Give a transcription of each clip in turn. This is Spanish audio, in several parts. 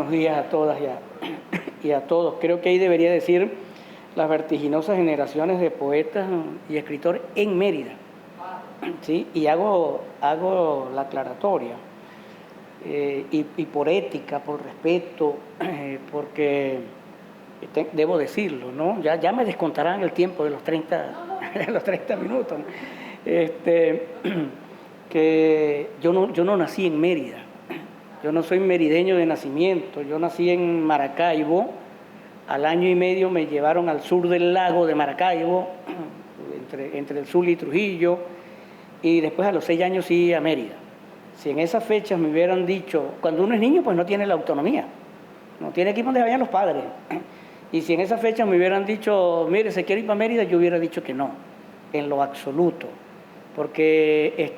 Buenos días a todas y a todos. Creo que ahí debería decir las vertiginosas generaciones de poetas y escritores en Mérida. ¿Sí? Y hago la aclaratoria. Y por ética, por respeto, porque debo decirlo, ¿no? Ya me descontarán el tiempo de los 30, de los 30 minutos, ¿no? Que yo no nací en Mérida. Yo no soy merideño de nacimiento, yo nací en Maracaibo. Al año y medio me llevaron al sur del lago de Maracaibo, entre el Zulia y Trujillo, y después a los 6 años sí a Mérida. Si en esas fechas me hubieran dicho, cuando uno es niño pues no tiene la autonomía, no tiene que ir donde vayan los padres. Y si en esas fechas me hubieran dicho, mire, ¿se quiere ir para Mérida? Yo hubiera dicho que no, en lo absoluto, porque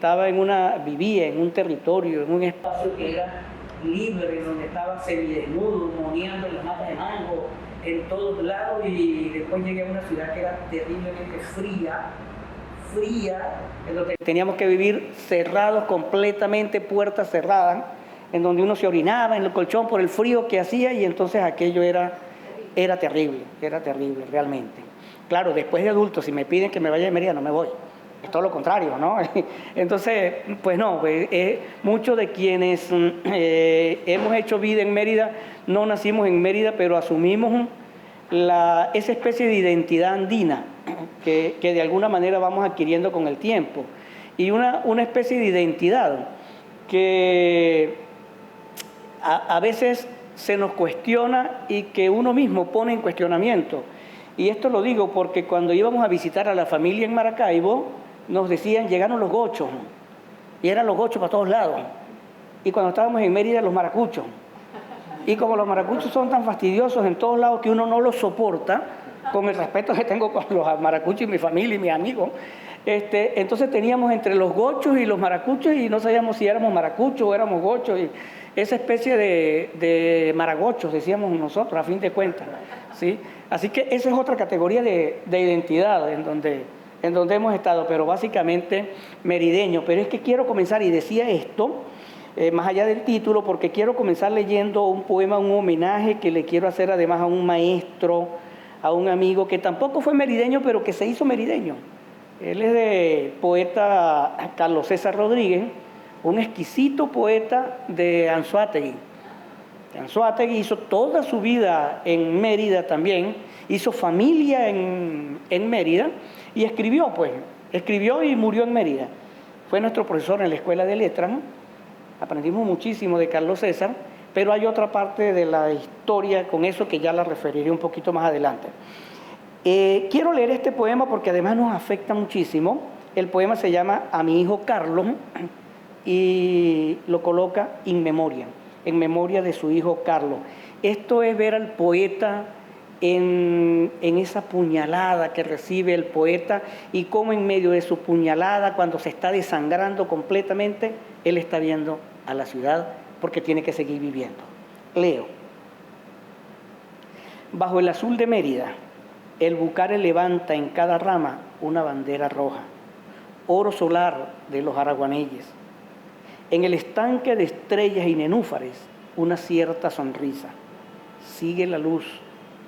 vivía en un territorio, en un espacio que era libre, donde estaba semidesnudo, moneando en las matas de mango, en todos lados, y después llegué a una ciudad que era terriblemente fría, en donde teníamos que vivir cerrados completamente, puertas cerradas, en donde uno se orinaba en el colchón por el frío que hacía, y entonces aquello era terrible realmente. Claro, después de adulto, si me piden que me vaya de Mérida, no me voy. Es todo lo contrario, ¿no? Entonces, pues no, muchos de quienes hemos hecho vida en Mérida, no nacimos en Mérida, pero asumimos esa especie de identidad andina que de alguna manera vamos adquiriendo con el tiempo. Y una especie de identidad que a veces se nos cuestiona y que uno mismo pone en cuestionamiento. Y esto lo digo porque cuando íbamos a visitar a la familia en Maracaibo, nos decían, llegaron los gochos, y eran los gochos para todos lados. Y cuando estábamos en Mérida, los maracuchos. Y como los maracuchos son tan fastidiosos en todos lados que uno no los soporta, con el respeto que tengo con los maracuchos y mi familia y mis amigos, entonces teníamos entre los gochos y los maracuchos, y no sabíamos si éramos maracuchos o éramos gochos, y esa especie de maragochos, decíamos nosotros, a fin de cuentas, ¿sí? Así que esa es otra categoría de identidad en donde hemos estado, pero básicamente merideño. Pero es que quiero comenzar, y decía esto, más allá del título, porque quiero comenzar leyendo un poema, un homenaje que le quiero hacer además a un maestro, a un amigo que tampoco fue merideño, pero que se hizo merideño. Él es de poeta Carlos César Rodríguez, un exquisito poeta de Anzoátegui. Anzoátegui hizo toda su vida en Mérida también, hizo familia en Mérida, y escribió y murió en Mérida. Fue nuestro profesor en la Escuela de Letras, ¿no? Aprendimos muchísimo de Carlos César, pero hay otra parte de la historia con eso que ya la referiré un poquito más adelante. Quiero leer este poema porque además nos afecta muchísimo. El poema se llama A mi hijo Carlos y lo coloca en memoria de su hijo Carlos. Esto es ver al poeta en esa puñalada que recibe el poeta, y cómo en medio de su puñalada, cuando se está desangrando completamente, él está viendo a la ciudad porque tiene que seguir viviendo. Leo. Bajo el azul de Mérida, el bucare levanta en cada rama una bandera roja, oro solar de los araguaneyes. En el estanque de estrellas y nenúfares, una cierta sonrisa. Sigue la luz,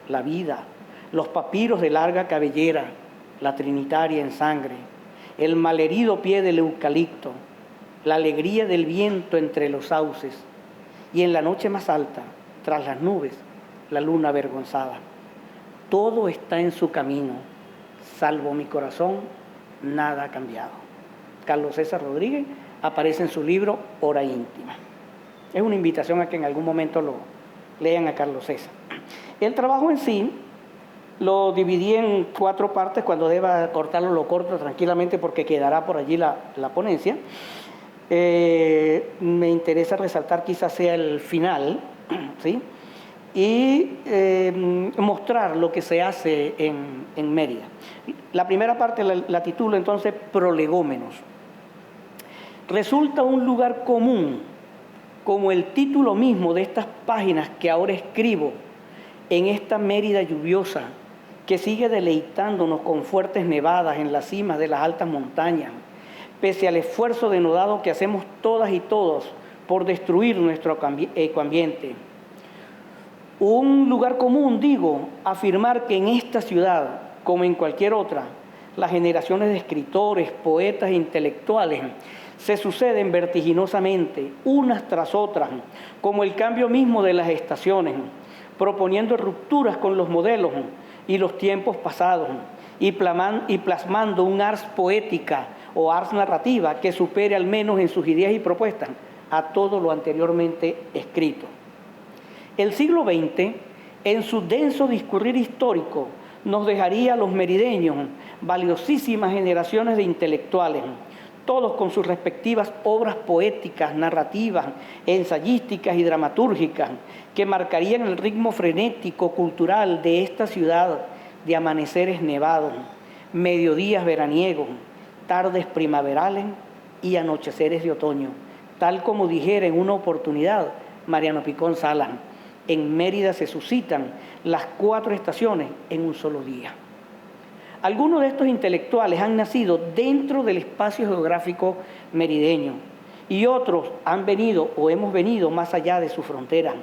la vida, los papiros de larga cabellera, la trinitaria en sangre, el malherido pie del eucalipto, la alegría del viento entre los sauces, y en la noche más alta, tras las nubes, la luna avergonzada. Todo está en su camino, salvo mi corazón, nada ha cambiado. Carlos César Rodríguez aparece en su libro Hora Íntima. Es una invitación a que en algún momento lo lean a Carlos César. El trabajo en sí lo dividí en 4 partes. Cuando deba cortarlo, lo corto tranquilamente porque quedará por allí la ponencia. Me interesa resaltar quizás sea el final, ¿sí? Y mostrar lo que se hace en Mérida. La primera parte la titulo entonces Prolegómenos. Resulta un lugar común, como el título mismo de estas páginas que ahora escribo, en esta Mérida lluviosa que sigue deleitándonos con fuertes nevadas en las cimas de las altas montañas, pese al esfuerzo denodado que hacemos todas y todos por destruir nuestro ecoambiente. Un lugar común, digo, afirmar que en esta ciudad, como en cualquier otra, las generaciones de escritores, poetas e intelectuales se suceden vertiginosamente, unas tras otras, como el cambio mismo de las estaciones, proponiendo rupturas con los modelos y los tiempos pasados, y plasmando un ars poética o ars narrativa que supere al menos en sus ideas y propuestas a todo lo anteriormente escrito. El siglo XX, en su denso discurrir histórico, nos dejaría a los merideños valiosísimas generaciones de intelectuales, todos con sus respectivas obras poéticas, narrativas, ensayísticas y dramatúrgicas, que marcarían el ritmo frenético cultural de esta ciudad de amaneceres nevados, mediodías veraniegos, tardes primaverales y anocheceres de otoño, tal como dijera en una oportunidad Mariano Picón Salas: en Mérida se suscitan las 4 estaciones en un solo día. Algunos de estos intelectuales han nacido dentro del espacio geográfico merideño y otros han venido o hemos venido más allá de su frontera.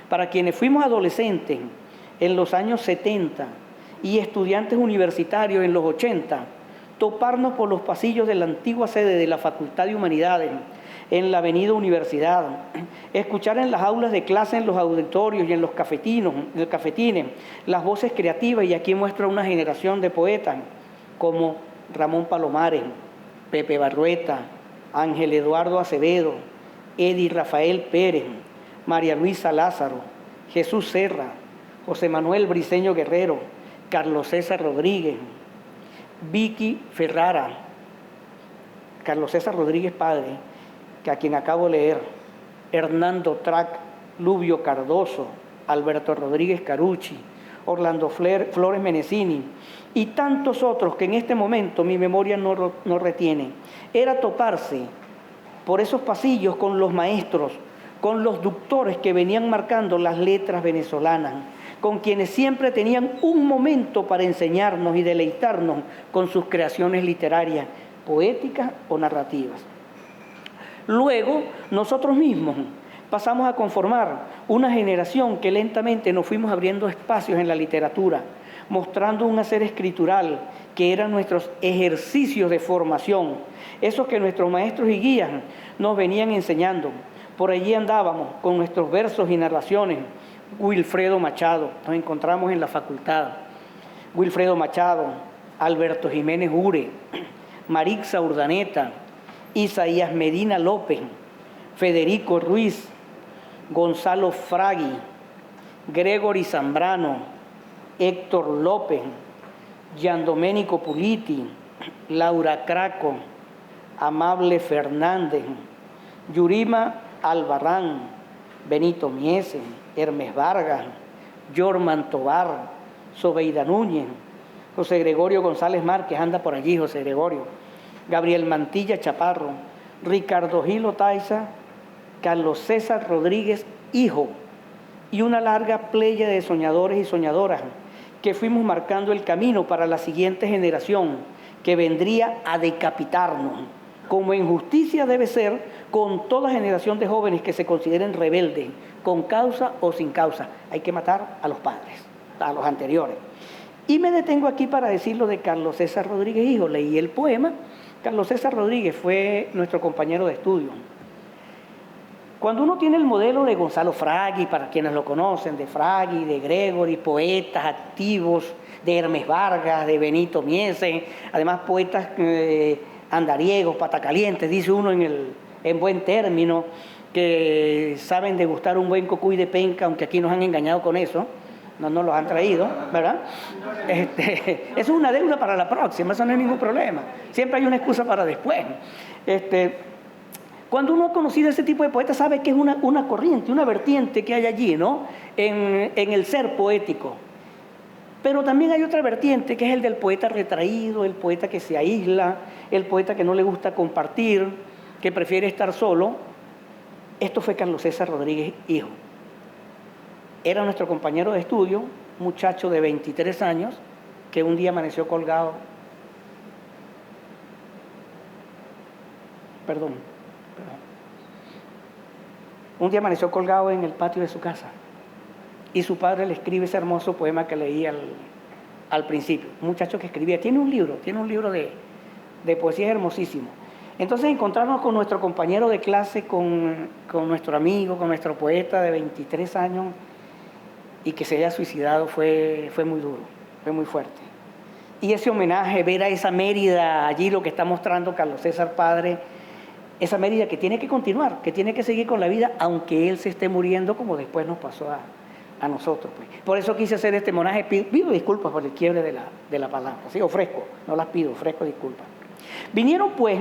Para quienes fuimos adolescentes en los años 70 y estudiantes universitarios en los 80, toparnos por los pasillos de la antigua sede de la Facultad de Humanidades, en la avenida Universidad, escuchar en las aulas de clase, en los auditorios y en los cafetines, las voces creativas, y aquí muestra una generación de poetas como Ramón Palomares, Pepe Barrueta, Ángel Eduardo Acevedo, Edi Rafael Pérez, María Luisa Lázaro, Jesús Serra, José Manuel Briceño Guerrero, Carlos César Rodríguez, Vicky Ferrara, Carlos César Rodríguez padre, que a quien acabo de leer, Hernando Trac, Lubio Cardoso, Alberto Rodríguez Carucci, Orlando Flores Menecini y tantos otros que en este momento mi memoria no retiene. Era toparse por esos pasillos con los maestros, con los doctores que venían marcando las letras venezolanas, con quienes siempre tenían un momento para enseñarnos y deleitarnos con sus creaciones literarias, poéticas o narrativas. Luego, nosotros mismos pasamos a conformar una generación que lentamente nos fuimos abriendo espacios en la literatura, mostrando un hacer escritural que eran nuestros ejercicios de formación, esos que nuestros maestros y guías nos venían enseñando. Por allí andábamos con nuestros versos y narraciones. Wilfredo Machado, nos encontramos en la facultad. Wilfredo Machado, Alberto Jiménez Ure, Marixa Urdaneta, Isaías Medina López, Federico Ruiz, Gonzalo Fragui, Gregory Zambrano, Héctor López, Giandomenico Puliti, Laura Craco, Amable Fernández, Yurima Albarrán, Benito Miese, Hermes Vargas, Jorman Tobar, Sobeida Núñez, José Gregorio González Márquez, anda por allí José Gregorio, Gabriel Mantilla Chaparro, Ricardo Gil Taiza, Carlos César Rodríguez hijo, y una larga playa de soñadores y soñadoras que fuimos marcando el camino para la siguiente generación que vendría a decapitarnos, como en justicia debe ser con toda generación de jóvenes que se consideren rebeldes, con causa o sin causa. Hay que matar a los padres, a los anteriores. Y me detengo aquí para decir lo de Carlos César Rodríguez hijo. Leí el poema. Carlos César Rodríguez fue nuestro compañero de estudio. Cuando uno tiene el modelo de Gonzalo Fragui, para quienes lo conocen, de Fragui, de Gregory, poetas activos, de Hermes Vargas, de Benito Miese, además poetas andariegos, patacalientes, dice uno en buen término, que saben degustar un buen cocuy de penca, aunque aquí nos han engañado con eso, no nos los han traído, ¿verdad? Eso es una deuda para la próxima, eso no es ningún problema. Siempre hay una excusa para después. Cuando uno ha conocido ese tipo de poetas, sabe que es una corriente, una vertiente que hay allí, ¿no? En el ser poético. Pero también hay otra vertiente, que es el del poeta retraído, el poeta que se aísla, el poeta que no le gusta compartir, que prefiere estar solo. Esto fue Carlos César Rodríguez hijo. Era nuestro compañero de estudio, un muchacho de 23 años, que un día amaneció colgado. Un día amaneció colgado en el patio de su casa. y su padre le escribe ese hermoso poema que leí al principio. Un muchacho que escribía, tiene un libro de poesía hermosísimo. Entonces encontrarnos con nuestro compañero de clase, con nuestro amigo, con nuestro poeta de 23 años y que se haya suicidado fue muy duro, fue muy fuerte. Y ese homenaje, ver a esa Mérida allí, lo que está mostrando Carlos César Padre, esa Mérida que tiene que continuar, que tiene que seguir con la vida, aunque él se esté muriendo, como después nos pasó a nosotros. Pues. Por eso quise hacer este homenaje. Pido disculpas por el quiebre de la palabra. Sí, ofrezco, no las pido, ofrezco disculpas. Vinieron pues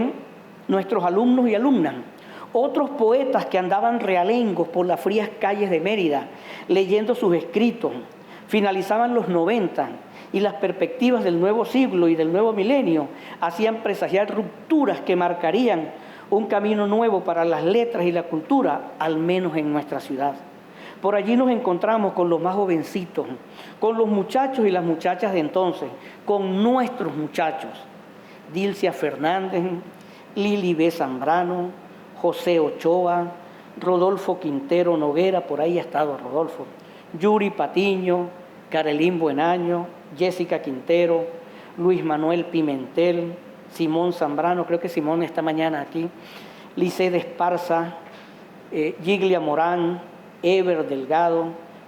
nuestros alumnos y alumnas, otros poetas que andaban realengos por las frías calles de Mérida, leyendo sus escritos. Finalizaban los 90 y las perspectivas del nuevo siglo y del nuevo milenio hacían presagiar rupturas que marcarían un camino nuevo para las letras y la cultura, al menos en nuestra ciudad. Por allí nos encontramos con los más jovencitos, con los muchachos y las muchachas de entonces, con nuestros muchachos, Dilcia Fernández, Lili B. Zambrano, José Ochoa, Rodolfo Quintero Noguera, por ahí ha estado Rodolfo, Yuri Patiño, Carolín Buenaño, Jessica Quintero, Luis Manuel Pimentel, Simón Zambrano, creo que Simón esta mañana aquí, Licé de Esparza, Giglia Morán, Ever Delgado,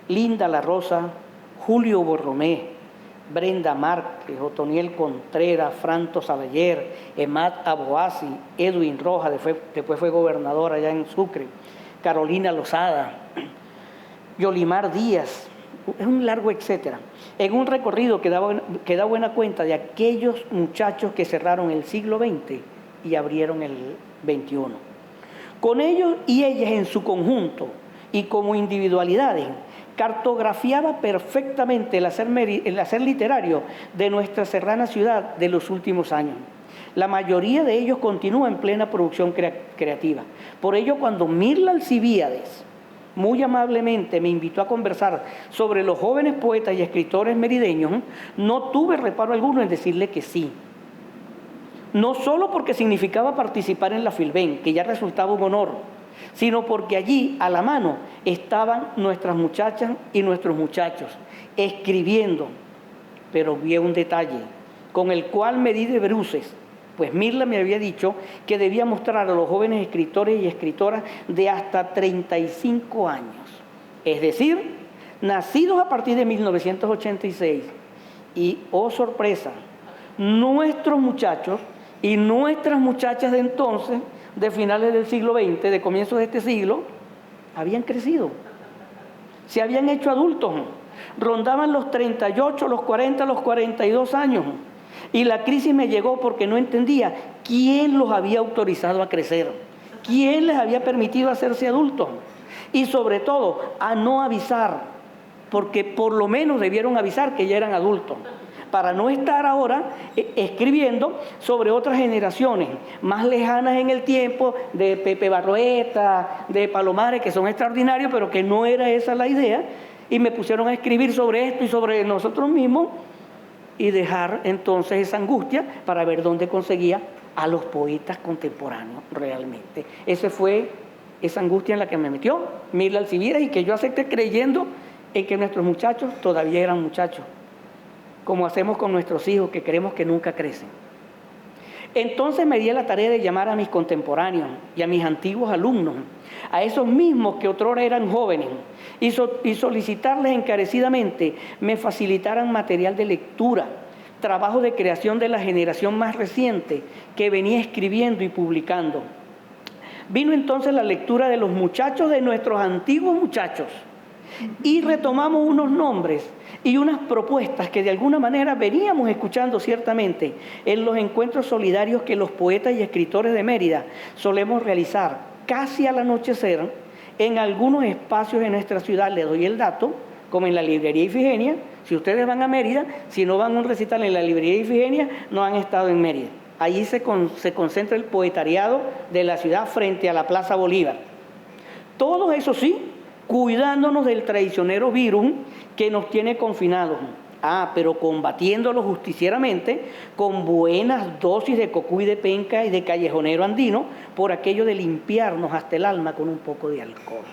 Linda La Rosa, Julio Borromé, Brenda Márquez, Otoniel Contreras, Franto Sabayer, Emad Aboasi, Edwin Rojas, después fue gobernador allá en Sucre, Carolina Lozada, Yolimar Díaz, es un largo etcétera. En un recorrido que da buena cuenta de aquellos muchachos que cerraron el siglo XX y abrieron el XXI. Con ellos y ellas en su conjunto y como individualidades, cartografiaba perfectamente el hacer literario de nuestra serrana ciudad de los últimos años. La mayoría de ellos continúa en plena producción creativa. Por ello, cuando Mirla Alcibíades muy amablemente me invitó a conversar sobre los jóvenes poetas y escritores merideños, no tuve reparo alguno en decirle que sí. No solo porque significaba participar en la Filben, que ya resultaba un honor, sino porque allí, a la mano, estaban nuestras muchachas y nuestros muchachos, escribiendo. Pero vi un detalle, con el cual me di de bruces, pues Mirla me había dicho que debía mostrar a los jóvenes escritores y escritoras de hasta 35 años, es decir, nacidos a partir de 1986. Y, oh sorpresa, nuestros muchachos y nuestras muchachas de entonces, de finales del siglo XX, de comienzos de este siglo, habían crecido, se habían hecho adultos, rondaban los 38, los 40, los 42 años. Y la crisis me llegó porque no entendía quién los había autorizado a crecer, quién les había permitido hacerse adultos y sobre todo a no avisar, porque por lo menos debieron avisar que ya eran adultos, para no estar ahora escribiendo sobre otras generaciones más lejanas en el tiempo, de Pepe Barroeta, de Palomares, que son extraordinarios, pero que no era esa la idea, y me pusieron a escribir sobre esto y sobre nosotros mismos, y dejar entonces esa angustia para ver dónde conseguía a los poetas contemporáneos realmente. Esa fue esa angustia en la que me metió Mirla Alcibíades, y que yo acepté creyendo en que nuestros muchachos todavía eran muchachos, como hacemos con nuestros hijos, que creemos que nunca crecen. Entonces me di a la tarea de llamar a mis contemporáneos y a mis antiguos alumnos, a esos mismos que otrora eran jóvenes, y solicitarles encarecidamente me facilitaran material de lectura, trabajo de creación de la generación más reciente que venía escribiendo y publicando. Vino entonces la lectura de los muchachos de nuestros antiguos muchachos, y retomamos unos nombres y unas propuestas que de alguna manera veníamos escuchando ciertamente en los encuentros solidarios que los poetas y escritores de Mérida solemos realizar casi al anochecer en algunos espacios de nuestra ciudad. Les doy el dato, como en la librería Ifigenia. Si ustedes van a Mérida, si no van a un recital en la librería Ifigenia, no han estado en Mérida. Allí se concentra el poetariado de la ciudad frente a la Plaza Bolívar. Todo eso sí, cuidándonos del traicionero virus que nos tiene confinados. Pero combatiéndolo justicieramente con buenas dosis de cocuy de penca y de callejonero andino, por aquello de limpiarnos hasta el alma con un poco de alcohol.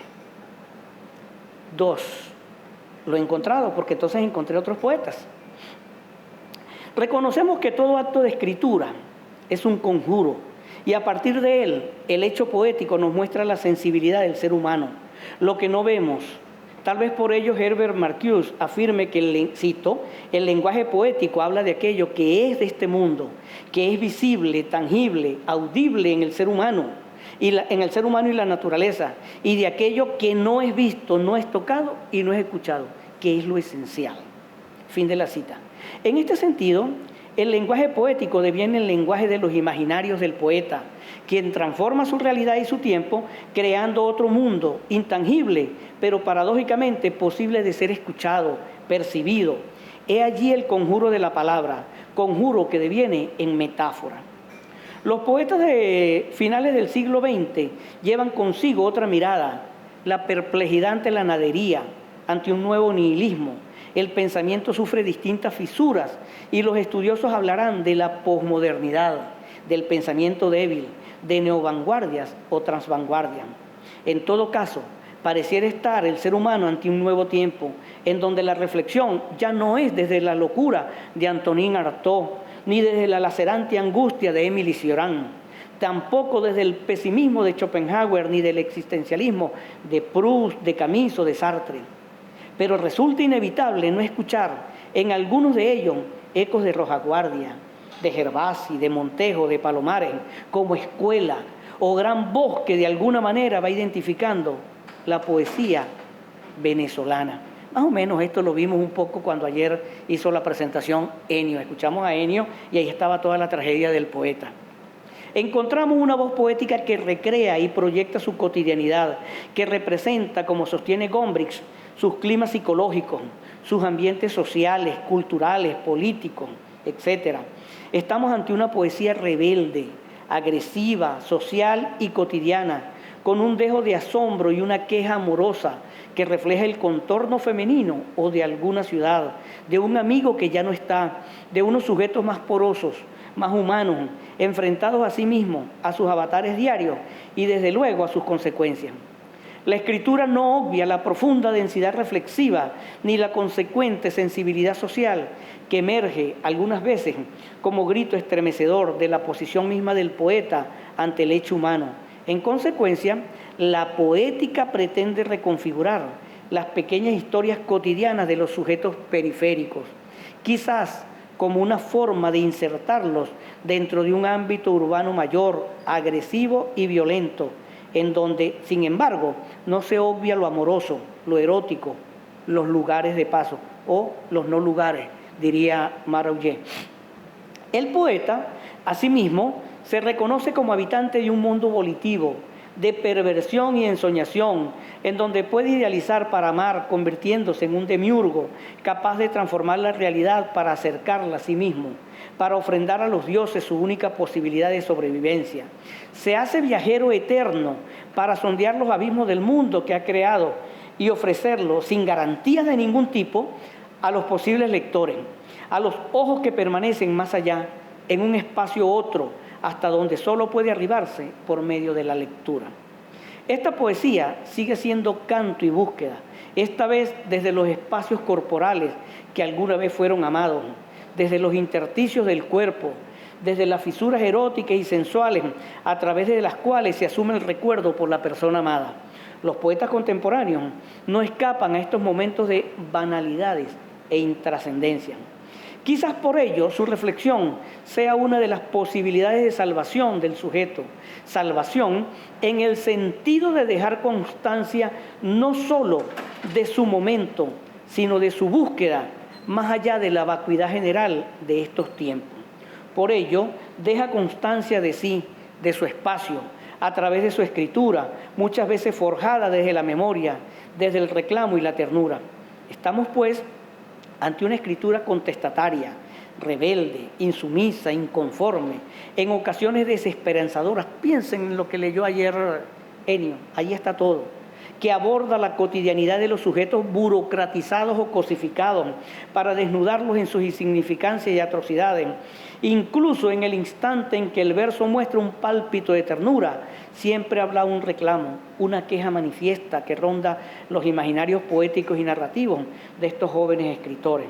2. Lo he encontrado porque entonces encontré otros poetas. Reconocemos que todo acto de escritura es un conjuro y a partir de él el hecho poético nos muestra la sensibilidad del ser humano, lo que no vemos. Tal vez por ello Herbert Marcuse afirme que, cito, el lenguaje poético habla de aquello que es de este mundo, que es visible, tangible, audible en el ser humano, y la naturaleza, y de aquello que no es visto, no es tocado y no es escuchado, que es lo esencial. Fin de la cita. En este sentido, el lenguaje poético deviene el lenguaje de los imaginarios del poeta, quien transforma su realidad y su tiempo, creando otro mundo intangible, pero paradójicamente posible de ser escuchado, percibido. He allí el conjuro de la palabra, conjuro que deviene en metáfora. Los poetas de finales del siglo XX llevan consigo otra mirada, la perplejidad ante la nadería, ante un nuevo nihilismo. El pensamiento sufre distintas fisuras y los estudiosos hablarán de la posmodernidad, del pensamiento débil, de neovanguardias o transvanguardia. En todo caso, pareciera estar el ser humano ante un nuevo tiempo, en donde la reflexión ya no es desde la locura de Antonin Artaud, ni desde la lacerante angustia de Émile Cioran, tampoco desde el pesimismo de Schopenhauer, ni del existencialismo de Proust, de Camus o de Sartre. Pero resulta inevitable no escuchar en algunos de ellos ecos de Rojaguardia, de Gervasi, de Montejo, de Palomares, como escuela o gran voz que de alguna manera va identificando la poesía venezolana. Más o menos esto lo vimos un poco cuando ayer hizo la presentación Ennio. Escuchamos a Ennio y ahí estaba toda la tragedia del poeta. Encontramos una voz poética que recrea y proyecta su cotidianidad, que representa, como sostiene Gombrich, sus climas psicológicos, sus ambientes sociales, culturales, políticos, etc. Estamos ante una poesía rebelde, agresiva, social y cotidiana, con un dejo de asombro y una queja amorosa que refleja el contorno femenino o de alguna ciudad, de un amigo que ya no está, de unos sujetos más porosos, más humanos, enfrentados a sí mismos, a sus avatares diarios y desde luego a sus consecuencias. La escritura no obvia la profunda densidad reflexiva ni la consecuente sensibilidad social que emerge algunas veces como grito estremecedor de la posición misma del poeta ante el hecho humano. En consecuencia, la poética pretende reconfigurar las pequeñas historias cotidianas de los sujetos periféricos, quizás como una forma de insertarlos dentro de un ámbito urbano mayor, agresivo y violento, en donde, sin embargo, no se obvia lo amoroso, lo erótico, los lugares de paso o los no lugares, diría Marauget. El poeta, asimismo, se reconoce como habitante de un mundo volitivo, de perversión y ensoñación, en donde puede idealizar para amar, convirtiéndose en un demiurgo, capaz de transformar la realidad para acercarla a sí mismo, para ofrendar a los dioses su única posibilidad de sobrevivencia. Se hace viajero eterno para sondear los abismos del mundo que ha creado y ofrecerlo sin garantías de ningún tipo a los posibles lectores, a los ojos que permanecen más allá, en un espacio otro, hasta donde solo puede arribarse por medio de la lectura. Esta poesía sigue siendo canto y búsqueda, esta vez desde los espacios corporales que alguna vez fueron amados, desde los intersticios del cuerpo, desde las fisuras eróticas y sensuales a través de las cuales se asume el recuerdo por la persona amada. Los poetas contemporáneos no escapan a estos momentos de banalidades e intrascendencia. Quizás por ello su reflexión sea una de las posibilidades de salvación del sujeto. Salvación en el sentido de dejar constancia no solo de su momento, sino de su búsqueda, más allá de la vacuidad general de estos tiempos. Por ello, deja constancia de sí, de su espacio, a través de su escritura, muchas veces forjada desde la memoria, desde el reclamo y la ternura. Estamos, pues, ante una escritura contestataria, rebelde, insumisa, inconforme, en ocasiones desesperanzadoras. Piensen en lo que leyó ayer Ennio, ahí está todo. que aborda la cotidianidad de los sujetos burocratizados o cosificados para desnudarlos en sus insignificancias y atrocidades. Incluso en el instante en que el verso muestra un pálpito de ternura, siempre habla un reclamo, una queja manifiesta que ronda los imaginarios poéticos y narrativos de estos jóvenes escritores.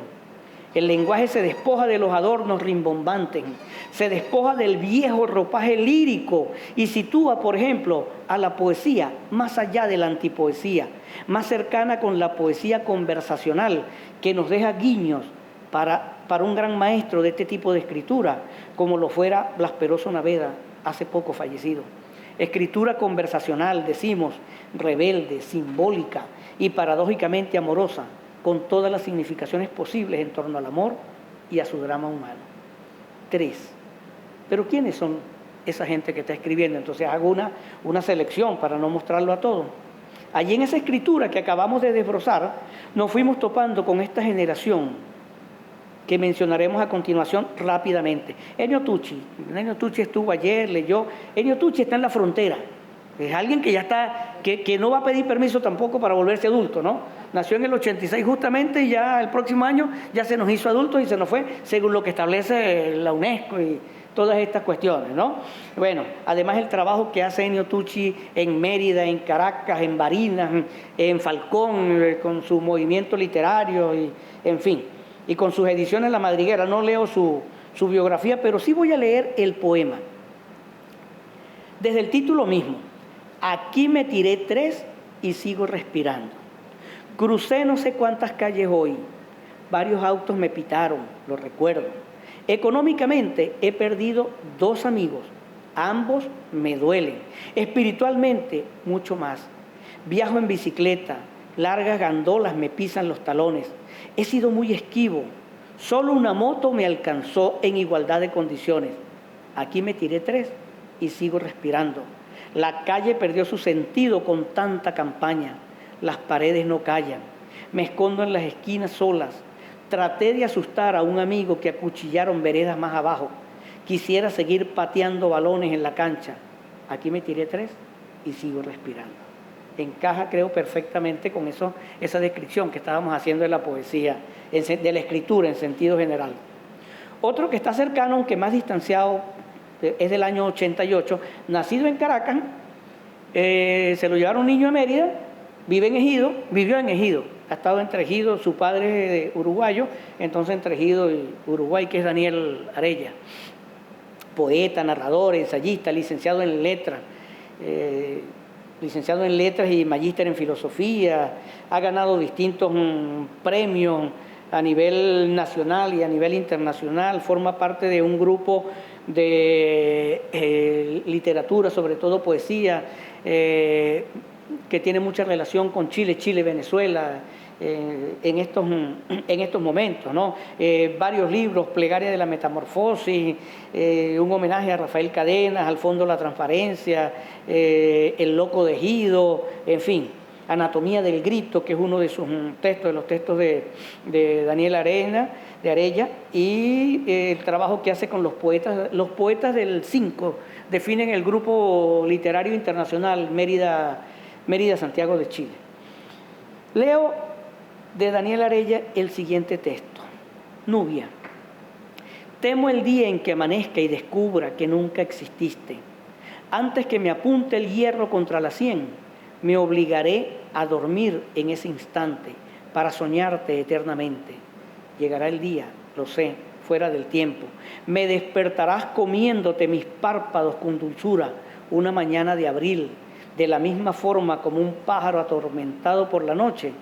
El lenguaje se despoja de los adornos rimbombantes, se despoja del viejo ropaje lírico y sitúa, por ejemplo, a la poesía más allá de la antipoesía, más cercana con la poesía conversacional, que nos deja guiños para un gran maestro de este tipo de escritura, como lo fuera Blas Peroso Naveda, hace poco fallecido. Escritura conversacional, decimos, rebelde, simbólica y paradójicamente amorosa, con todas las significaciones posibles en torno al amor y a su drama humano. 3. Pero ¿quiénes son esa gente que está escribiendo? Entonces hago una selección para no mostrarlo a todo. Allí en esa escritura que acabamos de desbrozar, nos fuimos topando con esta generación que mencionaremos a continuación rápidamente. Ennio Tucci estuvo ayer, leyó. Ennio Tucci está en la frontera. Es alguien que ya está, que no va a pedir permiso tampoco para volverse adulto, ¿no? Nació en el 86 justamente y ya el próximo año ya se nos hizo adulto y se nos fue según lo que establece la UNESCO y todas estas cuestiones, ¿no? Bueno, además el trabajo que hace Ennio Tucci en Mérida, en Caracas, en Barinas, en Falcón, con su movimiento literario y en fin, y con sus ediciones La Madriguera. No leo su biografía, pero sí voy a leer el poema. Desde el título mismo, aquí me tiré 3 y sigo respirando. Crucé no sé cuántas calles hoy, varios autos me pitaron, lo recuerdo. Económicamente he perdido 2 amigos, ambos me duelen. Espiritualmente, mucho más. Viajo en bicicleta, largas gandolas me pisan los talones. He sido muy esquivo, solo una moto me alcanzó en igualdad de condiciones. Aquí me tiré 3 y sigo respirando. La calle perdió su sentido con tanta campaña. Las paredes no callan. Me escondo en las esquinas solas. Traté de asustar a un amigo que acuchillaron veredas más abajo. Quisiera seguir pateando balones en la cancha. Aquí me tiré 3 y sigo respirando. Encaja, creo, perfectamente con esa descripción que estábamos haciendo de la poesía, de la escritura en sentido general. Otro que está cercano, aunque más distanciado, es del año 88, nacido en Caracas, se lo llevaron un niño a Mérida, vivió en Ejido, ha estado entre Ejido, su padre es uruguayo, entonces entre Ejido y Uruguay, que es Daniel Arella, poeta, narrador, ensayista, licenciado en letras y magíster en filosofía, ha ganado distintos premios a nivel nacional y a nivel internacional, forma parte de un grupo de literatura, sobre todo poesía, que tiene mucha relación con Chile, Venezuela, en estos momentos, ¿no? Varios libros, Plegaria de la Metamorfosis, un homenaje a Rafael Cadenas, al Fondo de la Transparencia, El Loco de Ejido, en fin, Anatomía del Grito, que es uno de sus textos, de los textos de Daniel Arella, y el trabajo que hace con los poetas del 5, definen el grupo literario internacional Mérida, Santiago de Chile. Leo de Daniel Arella el siguiente texto. Nubia. Temo el día en que amanezca y descubra que nunca exististe. Antes que me apunte el hierro contra la sien, me obligaré a dormir en ese instante para soñarte eternamente. Llegará el día, lo sé, fuera del tiempo. Me despertarás comiéndote mis párpados con dulzura una mañana de abril, de la misma forma como un pájaro atormentado por la noche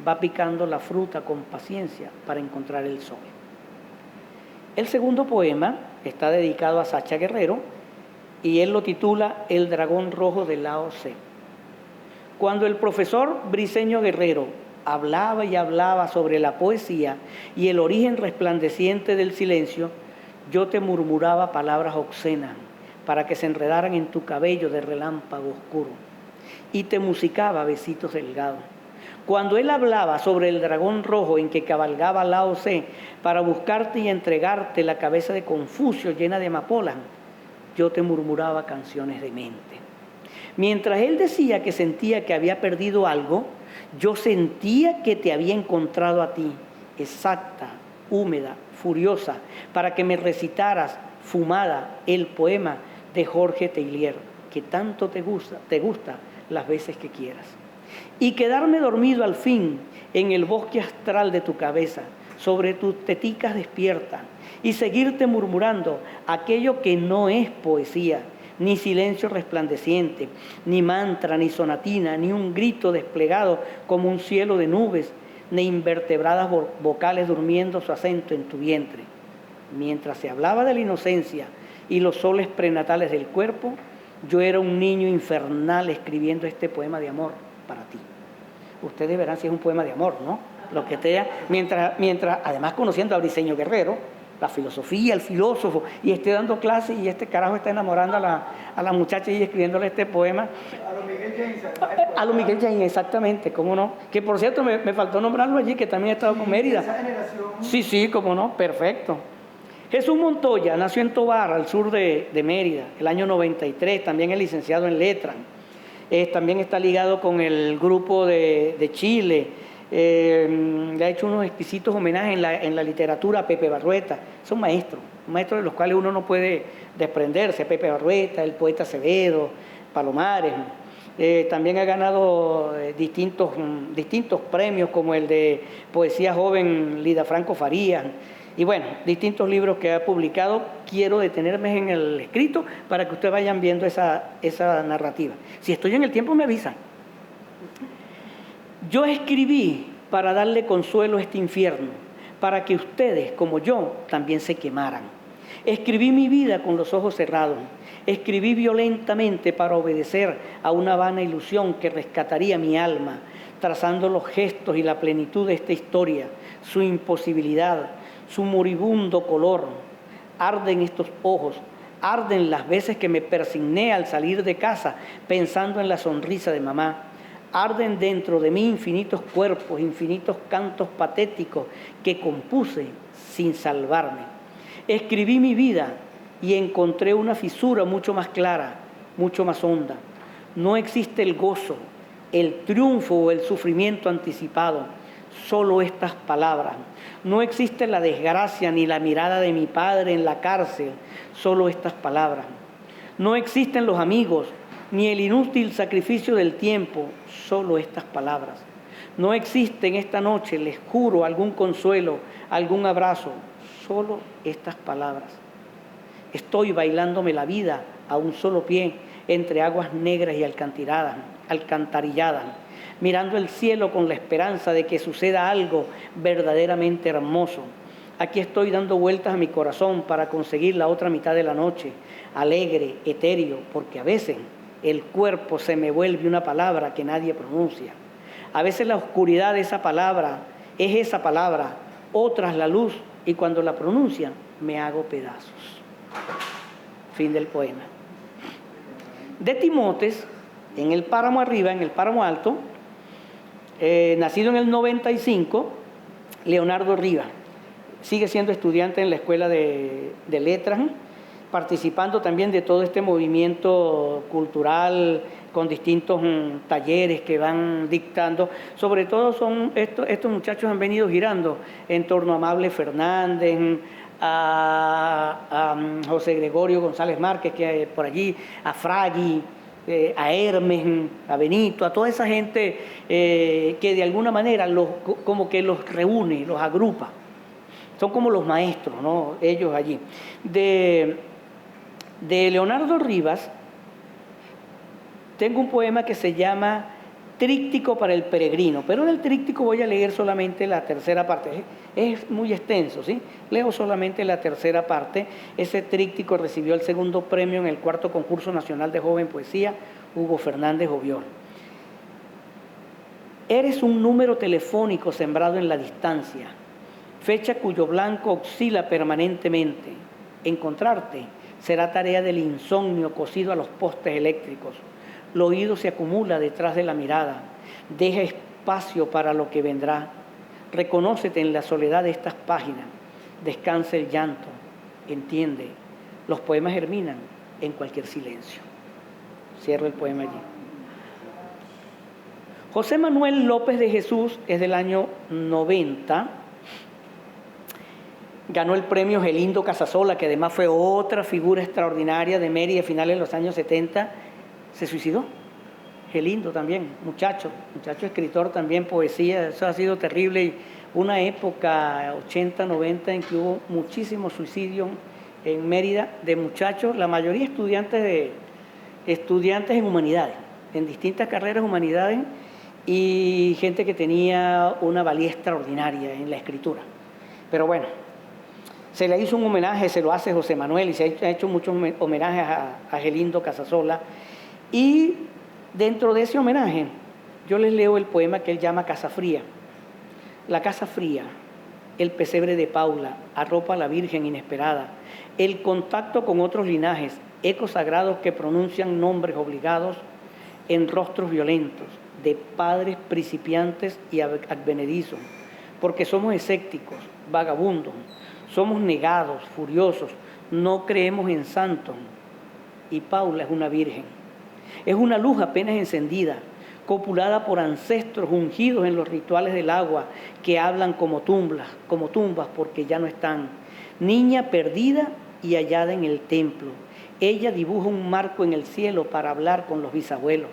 va picando la fruta con paciencia para encontrar el sol. El segundo poema está dedicado a Sacha Guerrero y él lo titula El dragón rojo de Lao Tse. Cuando el profesor Briceño Guerrero hablaba y hablaba sobre la poesía y el origen resplandeciente del silencio, yo te murmuraba palabras obscenas para que se enredaran en tu cabello de relámpago oscuro, y te musicaba besitos delgados. Cuando él hablaba sobre el dragón rojo en que cabalgaba Lao Tse para buscarte y entregarte la cabeza de Confucio llena de amapolas, yo te murmuraba canciones de mente. Mientras él decía que sentía que había perdido algo, yo sentía que te había encontrado a ti, exacta, húmeda, furiosa, para que me recitaras, fumada, el poema de Jorge Teillier, que tanto te gusta las veces que quieras. Y quedarme dormido al fin en el bosque astral de tu cabeza, sobre tus teticas despierta, y seguirte murmurando aquello que no es poesía, ni silencio resplandeciente, ni mantra, ni sonatina, ni un grito desplegado como un cielo de nubes, ni invertebradas vocales durmiendo su acento en tu vientre. Mientras se hablaba de la inocencia y los soles prenatales del cuerpo, yo era un niño infernal escribiendo este poema de amor para ti. Ustedes verán si es un poema de amor, ¿no? Lo que te, mientras además conociendo a Briceño Guerrero, la filosofía, el filósofo, y esté dando clases y este carajo está enamorando a la muchacha y escribiéndole este poema. A lo Miguel James. A lo Miguel James, exactamente, cómo no. Que por cierto, me faltó nombrarlo allí, que también ha estado con Mérida. Esa generación. Sí, cómo no, perfecto. Jesús Montoya nació en Tobar, al sur de Mérida, el año 93, también es licenciado en letras. También está ligado con el grupo de Chile. Le ha hecho unos exquisitos homenajes en la literatura a Pepe Barrueta. Son maestros de los cuales uno no puede desprenderse. Pepe Barrueta, el poeta Acevedo, Palomares. También ha ganado distintos premios, como el de Poesía Joven Lida Franco Farías. Y bueno, distintos libros que ha publicado. Quiero detenerme en el escrito para que ustedes vayan viendo esa narrativa. Si estoy en el tiempo, me avisan. Yo escribí para darle consuelo a este infierno, para que ustedes, como yo, también se quemaran. Escribí mi vida con los ojos cerrados. Escribí violentamente para obedecer a una vana ilusión que rescataría mi alma, trazando los gestos y la plenitud de esta historia, su imposibilidad, su moribundo color. Arden estos ojos, arden las veces que me persigné al salir de casa pensando en la sonrisa de mamá. Arden dentro de mí infinitos cuerpos, infinitos cantos patéticos que compuse sin salvarme. Escribí mi vida y encontré una fisura mucho más clara, mucho más honda. No existe el gozo, el triunfo o el sufrimiento anticipado, solo estas palabras. No existe la desgracia ni la mirada de mi padre en la cárcel, solo estas palabras. No existen los amigos, ni el inútil sacrificio del tiempo, solo estas palabras. No existe en esta noche, les juro, algún consuelo, algún abrazo, solo estas palabras. Estoy bailándome la vida a un solo pie, entre aguas negras y alcantarilladas, mirando el cielo con la esperanza de que suceda algo verdaderamente hermoso. Aquí estoy dando vueltas a mi corazón para conseguir la otra mitad de la noche, alegre, etéreo, porque a veces el cuerpo se me vuelve una palabra que nadie pronuncia. A veces la oscuridad de esa palabra es esa palabra, otras la luz, y cuando la pronuncian me hago pedazos. Fin del poema. De Timotes, en el páramo arriba, en el páramo alto, nacido en el 95, Leonardo Rivas. Sigue siendo estudiante en la Escuela de Letras, participando también de todo este movimiento cultural con distintos talleres que van dictando. Sobre todo son estos muchachos han venido girando en torno a Amable Fernández, a José Gregorio González Márquez, que hay por allí, a Fragui, a Hermes, a Benito, a toda esa gente que de alguna manera como que los reúne, los agrupa. Son como los maestros, ¿no? Ellos allí. De Leonardo Rivas, tengo un poema que se llama Tríptico para el peregrino, pero del tríptico voy a leer solamente la tercera parte. Es muy extenso, ¿sí? Leo solamente la tercera parte. Ese tríptico recibió el segundo premio en el 4º Concurso Nacional de Joven Poesía, Hugo Fernández Obior. Eres un número telefónico sembrado en la distancia, fecha cuyo blanco oscila permanentemente. Encontrarte será tarea del insomnio cosido a los postes eléctricos. El oído se acumula detrás de la mirada. Deja espacio para lo que vendrá. Reconócete en la soledad de estas páginas. Descansa el llanto. Entiende. Los poemas germinan en cualquier silencio. Cierro el poema allí. José Manuel López de Jesús es del año 90. Ganó el premio Gelindo Casasola, que además fue otra figura extraordinaria de Mérida a finales de los años 70. Se suicidó. Gelindo también, muchacho escritor también, poesía. Eso ha sido terrible. Y una época, 80, 90, en que hubo muchísimos suicidios en Mérida de muchachos, la mayoría estudiantes en humanidades, en distintas carreras humanidades, y gente que tenía una valía extraordinaria en la escritura. Pero bueno, se le hizo un homenaje, se lo hace José Manuel, y se ha hecho muchos homenajes a Gelindo Casasola. Y dentro de ese homenaje, yo les leo el poema que él llama Casa Fría. La casa fría, el pesebre de Paula, arropa a la Virgen inesperada, el contacto con otros linajes, ecos sagrados que pronuncian nombres obligados en rostros violentos, de padres principiantes y advenedizos, porque somos escépticos, vagabundos, somos negados, furiosos, no creemos en santos. Y Paula es una virgen, es una luz apenas encendida, copulada por ancestros ungidos en los rituales del agua, que hablan como tumbas porque ya no están. Niña perdida y hallada en el templo. Ella dibuja un marco en el cielo para hablar con los bisabuelos,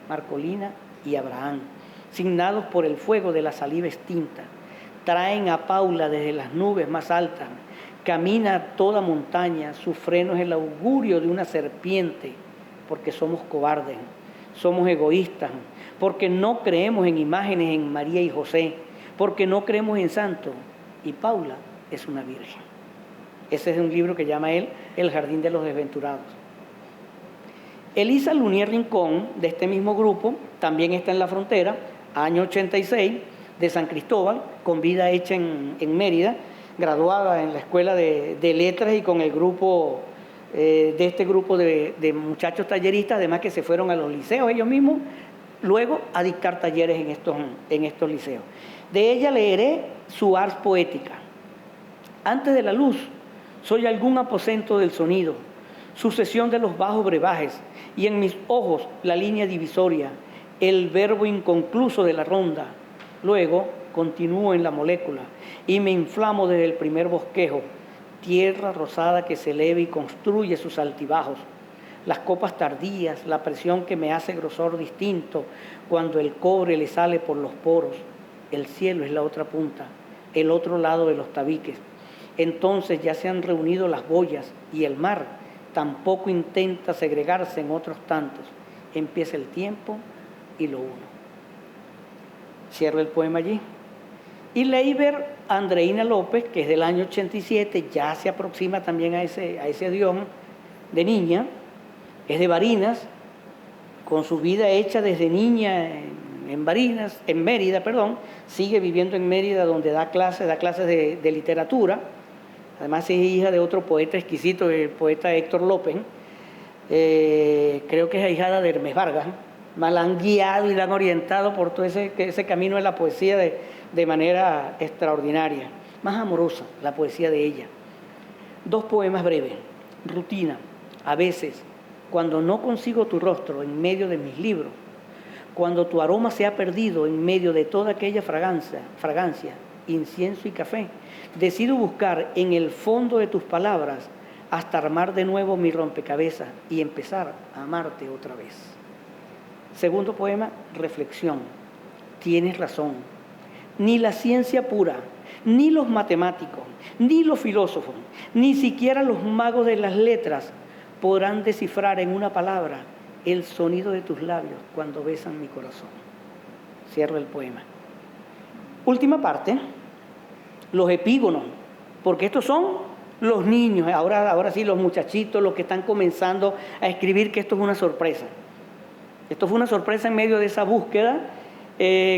Marcolina y Abraham, signados por el fuego de la saliva extinta. Traen a Paula desde las nubes más altas, camina toda montaña, su freno es el augurio de una serpiente, porque somos cobardes, somos egoístas, porque no creemos en imágenes en María y José, porque no creemos en santos, y Paula es una virgen. Ese es un libro que llama él El Jardín de los Desventurados. Elisa Lunier Rincón, de este mismo grupo, también está en La Frontera, año 86, de San Cristóbal, con vida hecha en Mérida, graduada en la Escuela de Letras y con el grupo, de este grupo de muchachos talleristas, además que se fueron a los liceos ellos mismos, luego a dictar talleres en estos liceos. De ella leeré su ars poética. Antes de la luz, soy algún aposento del sonido, sucesión de los bajos brebajes, y en mis ojos la línea divisoria, el verbo inconcluso de la ronda. Luego continúo en la molécula y me inflamo desde el primer bosquejo, tierra rosada que se eleva y construye sus altibajos. Las copas tardías, la presión que me hace grosor distinto cuando el cobre le sale por los poros. El cielo es la otra punta, el otro lado de los tabiques. Entonces ya se han reunido las boyas y el mar tampoco intenta segregarse en otros tantos. Empieza el tiempo y lo uno. Cierro el poema allí. Y Leiber Andreina López, que es del año 87, ya se aproxima también a ese adiós de niña, es de Barinas, con su vida hecha desde niña en Mérida, sigue viviendo en Mérida, donde da clases de literatura. Además es hija de otro poeta exquisito, el poeta Héctor López. Creo que es ahijada de Hermes Vargas. La han guiado y la han orientado por todo ese camino de la poesía de manera extraordinaria. Más amorosa la poesía de ella. 2 poemas breves. Rutina. A veces, cuando no consigo tu rostro en medio de mis libros, cuando tu aroma se ha perdido en medio de toda aquella fragancia, incienso y café, decido buscar en el fondo de tus palabras hasta armar de nuevo mi rompecabezas y empezar a amarte otra vez. Segundo poema, reflexión. Tienes razón. Ni la ciencia pura, ni los matemáticos, ni los filósofos, ni siquiera los magos de las letras podrán descifrar en una palabra el sonido de tus labios cuando besan mi corazón. Cierro el poema. Última parte, los epígonos, porque estos son los niños, ahora sí los muchachitos, los que están comenzando a escribir, que esto es una sorpresa. Esto fue una sorpresa en medio de esa búsqueda,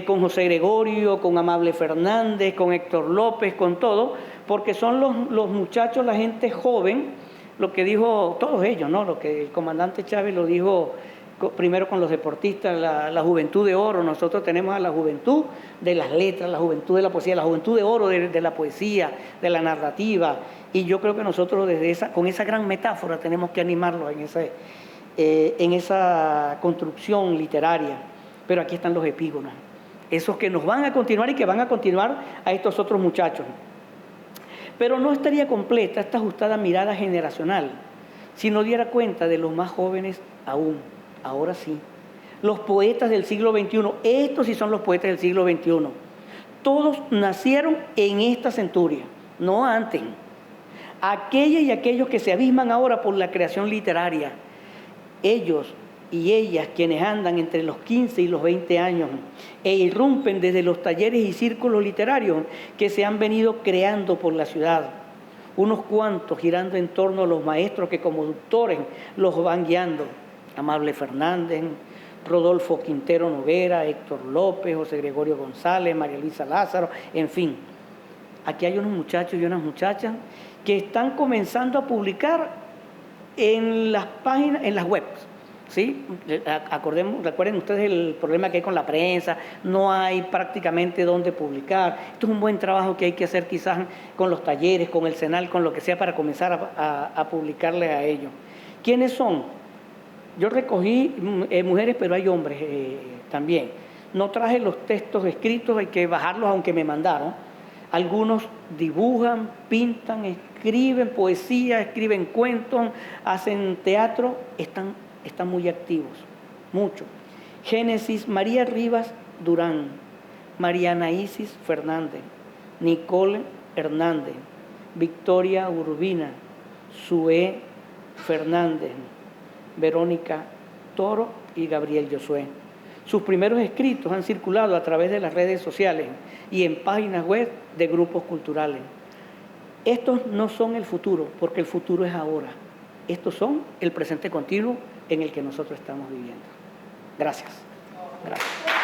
con José Gregorio, con Amable Fernández, con Héctor López, con todo, porque son los muchachos, la gente joven, lo que dijo todos ellos, ¿no? Lo que el comandante Chávez lo dijo primero con los deportistas, la juventud de oro. Nosotros tenemos a la juventud de las letras, la juventud de la poesía, la juventud de oro de la poesía, de la narrativa, y yo creo que nosotros con esa gran metáfora tenemos que animarlos en esa construcción literaria, pero aquí están los epígonos, esos que nos van a continuar y que van a continuar a estos otros muchachos. Pero no estaría completa esta ajustada mirada generacional si no diera cuenta de los más jóvenes aún, ahora sí. Los poetas del siglo XXI, estos sí son los poetas del siglo XXI. Todos nacieron en esta centuria, no antes. Aquellas y aquellos que se abisman ahora por la creación literaria, ellos y ellas quienes andan entre los 15 y los 20 años e irrumpen desde los talleres y círculos literarios que se han venido creando por la ciudad. Unos cuantos girando en torno a los maestros que como doctores los van guiando. Amable Fernández, Rodolfo Quintero Noguera, Héctor López, José Gregorio González, María Luisa Lázaro, en fin. Aquí hay unos muchachos y unas muchachas que están comenzando a publicar en las páginas, en las webs, ¿sí? Recuerden ustedes el problema que hay con la prensa, no hay prácticamente dónde publicar. Esto es un buen trabajo que hay que hacer quizás con los talleres, con el CENAL, con lo que sea para comenzar a publicarle a ellos. ¿Quiénes son? Yo recogí mujeres, pero hay hombres también. No traje los textos escritos, hay que bajarlos aunque me mandaron. Algunos dibujan, pintan, escriben poesía, escriben cuentos, hacen teatro, están muy activos, mucho. Génesis, María Rivas Durán, Mariana Isis Fernández, Nicole Hernández, Victoria Urbina, Sue Fernández, Verónica Toro y Gabriel Josué. Sus primeros escritos han circulado a través de las redes sociales y en páginas web de grupos culturales. Estos no son el futuro, porque el futuro es ahora. Estos son el presente continuo en el que nosotros estamos viviendo. Gracias. Gracias.